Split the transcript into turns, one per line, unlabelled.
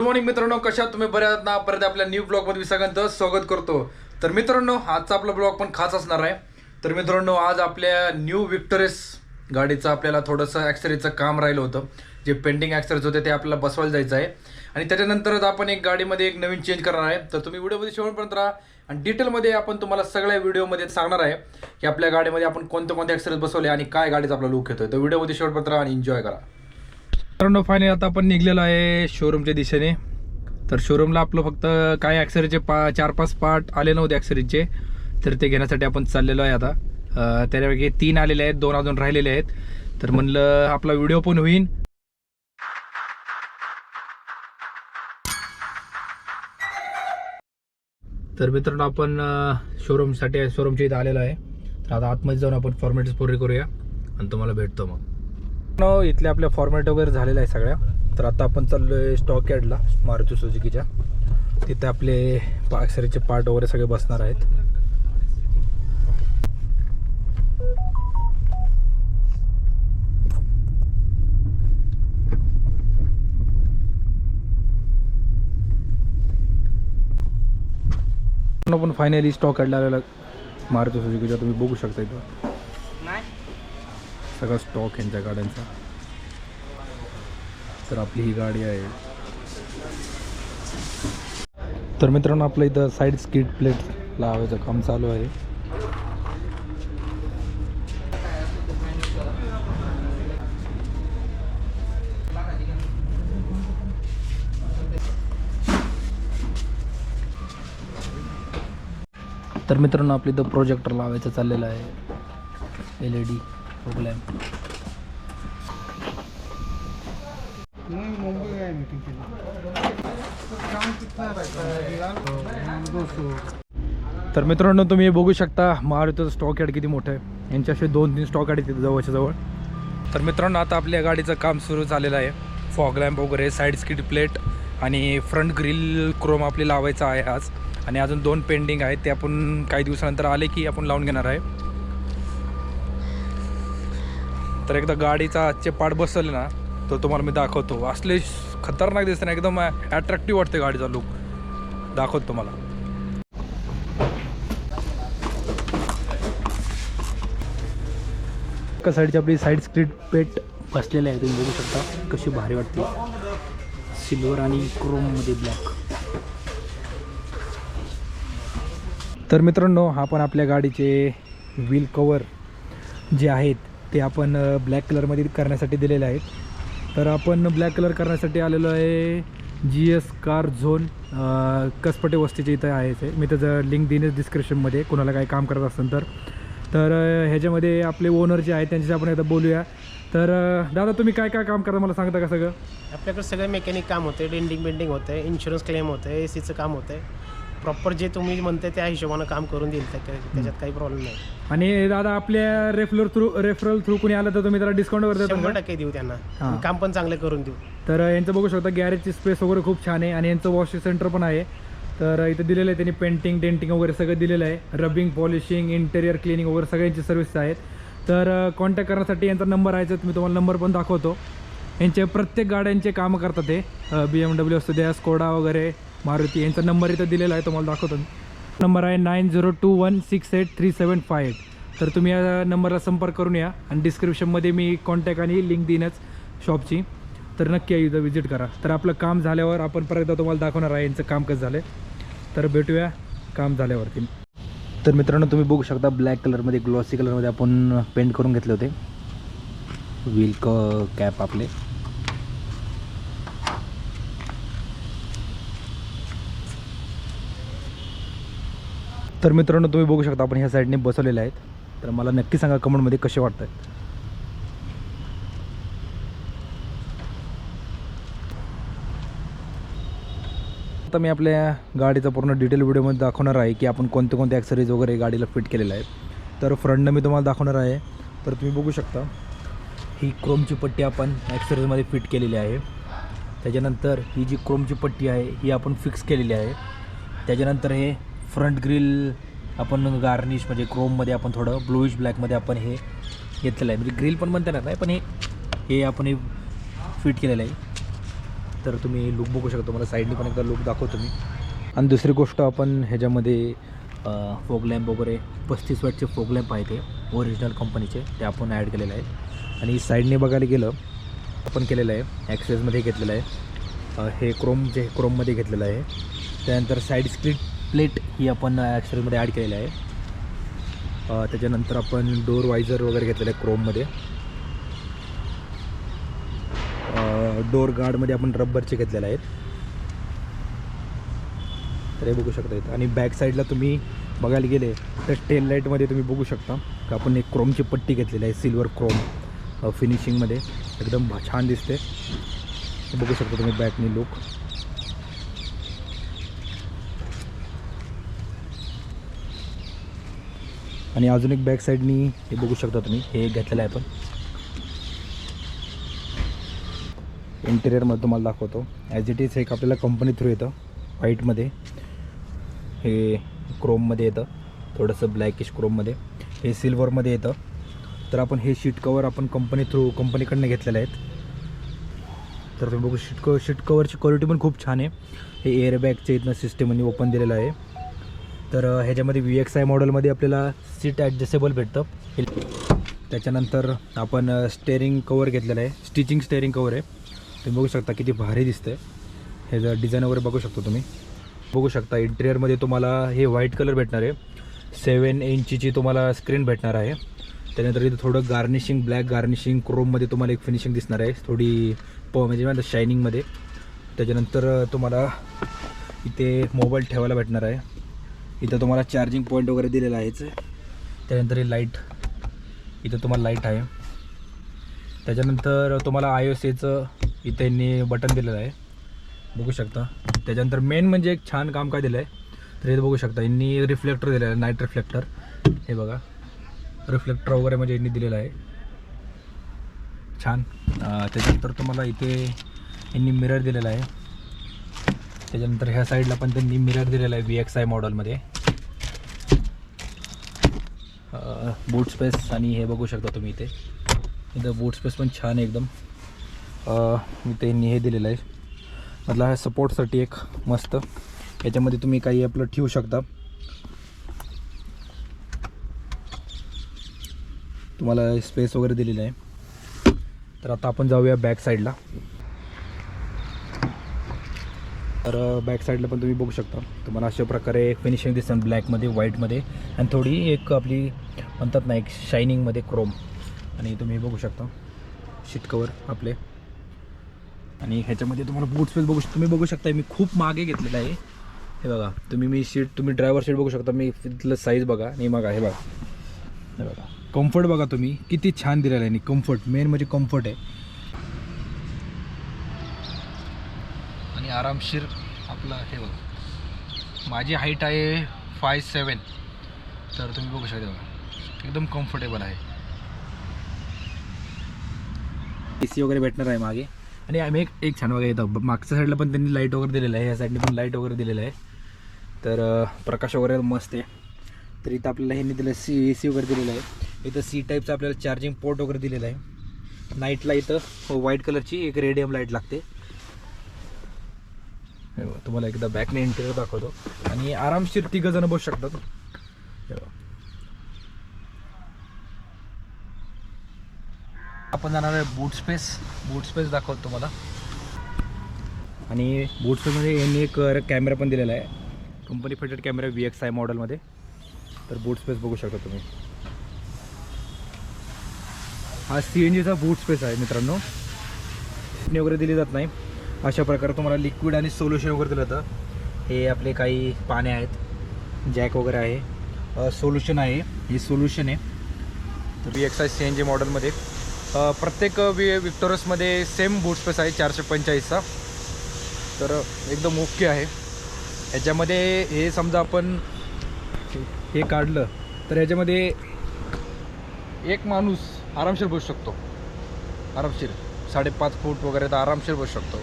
Good morning मित्रांनो, कशा तुम्ही बऱ्याच ना परत आपल्या न्यू ब्लॉगमध्ये सगळ्यांचं स्वागत करतो. तर मित्रांनो, आजचा आपला ब्लॉग पण खास असणार आहे. तर मित्रांनो, आज आपल्या न्यू विक्टोरेस गाडीचं आपल्याला थोडंसं ॲक्सेसरीचं काम राहिलं होतं. जे पेंडिंग ॲक्सेसरीज होते ते आपल्याला बसवायला जायचं आहे आणि त्याच्यानंतरच आपण एक गाडीमध्ये एक नवीन चेंज करणार आहे. तर तुम्ही व्हिडिओमध्ये शेवटपर्यंत राहा आणि डिटेलमध्ये आपण तुम्हाला सगळ्या व्हिडिओमध्ये सांगणार आहे की आपल्या गाडीमध्ये आपण कोणते कोणते ॲक्सेसरीज बसवले आणि काय गाडीचा आपला लुक येतोय. तर व्हिडिओमध्ये शेवटपर्यंत राहा आणि एन्जॉय करा. मित्रांनो, फायनली आता आपण निघलेलो आहे शोरूमच्या दिशेने. तर शोरूमला आपलं फक्त काय ॲक्सेसरीचे 4-5 पार्ट आले नव्हते ॲक्सेसरीचे, तर ते घेण्यासाठी आपण चाललेलो आहे आता. त्यापैकी 3 आलेले आहेत, 2 अजून राहिलेले आहेत. तर म्हणलं आपला व्हिडिओ पण होईल. तर मित्रांनो, आपण शोरूमच्या इथं आलेलो आहे. तर आता आतमध्ये जाऊन आपण फॉर्मॅलिटीज पूर्ण करूया आणि तुम्हाला भेटतो. मग इथले आपल्या फॉर्मॅलिटी वगैरे झालेल्या आहे सगळ्या. तर आता आपण चाललोय स्टॉक यार्डला मारुती सुझुकीच्या. तिथे आपले ॲक्सेसरीचे पार्ट वगैरे सगळे बसणार आहेत. पण फायनली स्टॉक यार्डला आलेला मारुती सुझुकीच्या. तुम्ही बघू शकता इथं सगळा स्टॉक यांच्या गाड्यांचा. तर आपली ही गाडी आहे. तर मित्रांनो, आपलं इथं साईड स्किड प्लेट लावायचं काम चालू आहे. तर मित्रांनो, आपलं इथं प्रोजेक्टर लावायचं चाललेलं आहे. LED lamp. तर मित्रांनो, तुम्ही बघू शकता मारुतीचं स्टॉक यार्ड किती मोठं आहे. यांचे असे 2-3 स्टॉक यार्ड तिथे जवळच्या जवळ. तर मित्रांनो, आता आपल्या गाडीचं काम सुरू झालेलं आहे. फॉग लॅम्प वगैरे, साईड स्किड प्लेट आणि फ्रंट ग्रिल क्रोम आपली लावायचं आहे आज. आणि अजून 2 पेंडिंग आहेत, ते आपण काही दिवसानंतर आले की आपण लावून घेणार आहे. तर एकदा गाडीचा आजचे पार्ट बसवले ना, तो तुम्हाला मी दाखवतो. असले खतरनाक दिसते ना, एकदम अट्रॅक्टिव्ह वाटते गाडीचा लुक. दाखवतो तुम्हाला. एका साईडची आपली साईड स्क्रीड पेट बसलेली आहे. तुम्ही बघू शकता कशी भारी वाटते. सिल्वर आणि क्रोममध्ये ब्लॅक. तर मित्रांनो, हा पण आपल्या गाडीचे व्हील कवर जे आहेत ते आपण ब्लॅक कलरमध्ये करण्यासाठी दिलेले आहेत. तर आपण ब्लॅक कलर करण्यासाठी आलेलो आहे GS कार झोन कसपटे वस्तीच्या इथं आहे ते. मी त्याचं लिंक देईनच डिस्क्रिप्शनमध्ये, कोणाला काही काम करत असेल तर. तर ह्याच्यामध्ये आपले ओनर जे आहेत त्यांच्याशी आपण आता बोलूया. तर दादा, तुम्ही काय काय काम करता मला सांगता का सगळं?
आपल्याकडे सगळं मेकॅनिक काम होते, डेंटिंग बेंडिंग होतं आहे, इन्शुरन्स क्लेम होतं आहे, ACचं काम होतं आहे. प्रॉपर जे तुम्ही म्हणते त्या हिशोबानं काम करून देईल, त्याच्यात काही प्रॉब्लेम नाही.
आणि दादा, आपल्या रेफरल थ्रू कोणी आलं तर तुम्ही त्याला डिस्काउंट वगैरे देता?
100% देऊ त्यांना. काम पण चांगलं करून देऊ.
तर यांचं बघू शकता गॅरेजची स्पेस वगैरे खूप छान आहे आणि यांचं वॉशिंग सेंटर पण आहे. तर इथं दिलेलं आहे त्यांनी पेंटिंग डेंटिंग वगैरे सगळं दिलेलं आहे. रबिंग, पॉलिशिंग, इंटेरियर क्लिनिंग वगैरे सगळ्यांची सर्व्हिस आहेत. तर कॉन्टॅक्ट करण्यासाठी यांचा नंबर आहे, मी तुम्हाला नंबर पण दाखवतो. यांचे प्रत्येक गाड्यांचे कामं करतात ते. BMW असू द्या, स्कोडा वगैरे, मारुती. यांचा नंबर इथं दिलेला आहे, तुम्हाला दाखवतो. नंबर आहे 9021683758. तर तुम्ही या नंबरला संपर्क करून या आणि डिस्क्रिप्शनमध्ये मी कॉन्टॅक्ट आणि लिंक देईनच शॉपची. तर नक्की इथं व्हिजिट करा. तर आपलं काम झाल्यावर आपण परत एकदा तुम्हाला दाखवणार आहे यांचं काम कसं झालं आहे. तर भेटूया काम झाल्यावरती. तर मित्रांनो, तुम्ही बघू शकता ब्लॅक कलरमध्ये, ग्लॉसी कलरमध्ये आपण पेंट करून घेतले होते व्हील कॅप आपले. तर मित्रांनो, तुम्ही बघू शकता आपण ह्या साईडने बसवलेले आहेत. तर मला नक्की सांगा कमेंटमध्ये कसे वाटत आहेत. आता मी आपल्या गाडीचा पूर्ण डिटेल व्हिडिओमध्ये दाखवणार आहे की आपण कोणते कोणते ॲक्सेसरीज वगैरे गाडीला फिट केलेले आहेत. तर फ्रंटनं मी तुम्हाला दाखवणार आहे. तर तुम्ही बघू शकता ही क्रोमची पट्टी आपण ॲक्सेसरीजमध्ये फिट केलेली आहे. त्याच्यानंतर ही जी क्रोमची पट्टी आहे ही आपण फिक्स केलेली आहे. त्याच्यानंतर हे फ्रंट ग्रिल आपण गार्निश म्हणजे क्रोममध्ये आपण थोडं ब्लूइश ब्लॅकमध्ये आपण हे घेतलेलं आहे. म्हणजे ग्रिल पण म्हणता येणार नाही, पण हे आपण हे फिट केलेलं आहे. तर तुम्ही लुक बघू शकता. मला साईडने पण एकदा लुक दाखवतो मी. आणि दुसरी गोष्ट आपण ह्याच्यामध्ये फोग लॅम्प वगैरे 35 वॅटचे फोग लॅम्प आहे ते ओरिजिनल कंपनीचे, ते आपण ॲड केलेले आहेत. आणि साईडने बघायला गेलं आपण केलेलं आहे ॲक्सेसमध्ये घेतलेलं आहे, हे क्रोममध्ये घेतलेलं आहे. त्यानंतर साईड स्प्लिट प्लेट ही आपण ॲक्सेसमध्ये ॲड केलेलं आहे. त्याच्यानंतर आपण डोर वायझर वगैरे घेतलेलं आहे क्रोममध्ये. डोर गार्डमध्ये आपण रबरचे घेतलेले आहेत, तर हे बघू शकता इथं. आणि बॅक साईडला तुम्ही बघायला गेले तर टेल लाईटमध्ये तुम्ही बघू शकता की आपण एक क्रोमची पट्टी घेतलेली आहे, सिल्वर क्रोम फिनिशिंगमध्ये, एकदम छान दिसते. बघू शकता तुम्ही बॅकनी लुक. आणि अजून एक बॅक साईडनी हे बघू शकता तुम्ही, हे घेतलेलं आहे आपण. इंटेरियरमध्ये तुम्हाला दाखवतो. ॲज इट इज एक आपल्याला कंपनी थ्रू येतं व्हाईटमध्ये, हे क्रोममध्ये येतं, थोडंसं ब्लॅकिश क्रोममध्ये, हे सिल्वरमध्ये येतं. तर आपण हे शीट कवर आपण कंपनीकडनं घेतलेले आहेत. तर तुम्ही बघू शीट कवरची क्वालिटी पण खूप छान आहे. हे एअरबॅगच्या इथनं सिस्टमनी ओपन दिलेलं आहे. तर ह्याच्यामध्ये VXI मॉडेलमध्ये आपल्याला सीट ॲडजस्टेबल भेटतं. त्याच्यानंतर आपण स्टेअरिंग कवर घेतलेलं आहे, स्टिचिंग स्टेअरिंग कवर आहे. तुम्ही बघू शकता किती भारी दिसतं. हे जर डिझाईन वगैरे बघू शकता तुम्ही. बघू शकता इंटेरियरमध्ये तुम्हाला हे व्हाईट कलर भेटणार आहे. 7 इंचची तुम्हाला स्क्रीन भेटणार आहे. त्यानंतर इथं थोडं गार्निशिंग, ब्लॅक गार्निशिंग क्रोममध्ये तुम्हाला एक फिनिशिंग दिसणार आहे, थोडी म्हणजे शायनिंगमध्ये. त्याच्यानंतर तुम्हाला इथे मोबाईल ठेवायला भेटणार आहे. इथं तुम्हाला चार्जिंग पॉईंट वगैरे दिलेला आहेच. त्यानंतर हे लाईट, इथं तुम्हाला लाईट आहे. त्याच्यानंतर तुम्हाला iOSचं इथे यांनी बटन दिलेलं आहे, बघू शकता. त्याच्यानंतर मेन म्हणजे एक छान काम काय दिलं आहे, तर हे बघू शकता यांनी रिफ्लेक्टर दिलेलं आहे, नाईट रिफ्लेक्टर. हे बघा रिफ्लेक्टर वगैरे म्हणजे यांनी दिलेलं आहे, छान. त्याच्यानंतर तुम्हाला इथे यांनी मिरर दिलेला आहे. त्याच्यानंतर ह्या साईडला पण त्यांनी मिरर दिलेला आहे VXI मॉडेलमध्ये. बूट स्पेस आणि हे बघू शकता तुम्ही इथं बूट स्पेस पण छान आहे एकदम. इथे यांनी हे दिलेलं आहे, मतलब ह्या सपोर्टसाठी एक मस्त. याच्यामध्ये तुम्ही काही आपलं ठेवू शकता. तुम्हाला स्पेस वगैरे दिलेलं आहे. तर आता आपण जाऊया बॅक साईडला. तर बॅक साईडला पण तुम्ही बघू शकता, तुम्हाला अशा प्रकारे फिनिशिंग दिसेल ब्लॅकमध्ये, व्हाईटमध्ये, आणि थोडी एक आपली म्हणतात ना एक शायनिंगमध्ये क्रोम. आणि तुम्ही बघू शकता शीट कवर आपले. आणि ह्याच्यामध्ये तुम्हाला बूट स्पेस तुम्ही बघू शकता. मी खूप मागे घेतलेलं आहे, हे बघा तुम्ही ड्रायव्हर सीट बघू शकता. मी तिथलं साईज बघा आणि बघा, हे बघा कम्फर्ट बघा तुम्ही किती छान दिलेलं आहे. आणि कम्फर्ट मेन म्हणजे कम्फर्ट आहे. आणि आरामशीर आपलं हे बघा, माझी हाईट आहे 5'7", तर तुम्ही बघू शकता बघा एकदम कम्फर्टेबल आहे. AC वगैरे भेटणार आहे मागे. आणि आम्ही एक छान बघा येतं मागच्या साईडला पण त्यांनी लाईट वगैरे दिलेलं आहे, ह्या साईडने पण लाईट वगैरे दिलेलं आहे. तर प्रकाश वगैरे मस्त आहे. तर इथं आपल्याला ह्यांनी दिलं AC वगैरे दिलेलं आहे. इथं C टाईपचं आपल्याला चार्जिंग पोर्ट वगैरे दिलेलं आहे. नाईटला इथं व्हाईट कलरची एक रेडियम लाईट लागते. तुम्हाला एकदा बॅकने इंटेरियर दाखवतो. आणि आरामशीर 3 जण बसू शकतात. आपण जाणार आहे बूट स्पेस दाखवतो तुम्हाला. आणि बूट स्पेसमध्ये यांनी एक कॅमेरा पण दिलेला आहे, कंपनी फिटेड कॅमेरा VXI मॉडेलमध्ये. तर बूट स्पेस बघू शकता तुम्ही. हा CNGचा बूट स्पेस आहे मित्रांनो, वगैरे दिली जात नाही. अशा प्रकारे तुम्हाला लिक्विड आणि सोल्युशन वगैरे दिलं जातं. हे आपले काही पाने आहेत, जॅक वगैरे आहे, सोल्युशन आहे, हे सोल्युशन आहे. तर VXI CNG मॉडेलमध्ये प्रत्येक विक्टोरसमध्ये सेम बूट स्पेस आहे 445चा. तर एकदम ओके आहे. ह्याच्यामध्ये हे समजा आपण हे काढलं तर ह्याच्यामध्ये एक माणूस आरामशीर बसू शकतो, आरामशीर 5.5 फूट वगैरे तर आरामशीर बसू शकतो.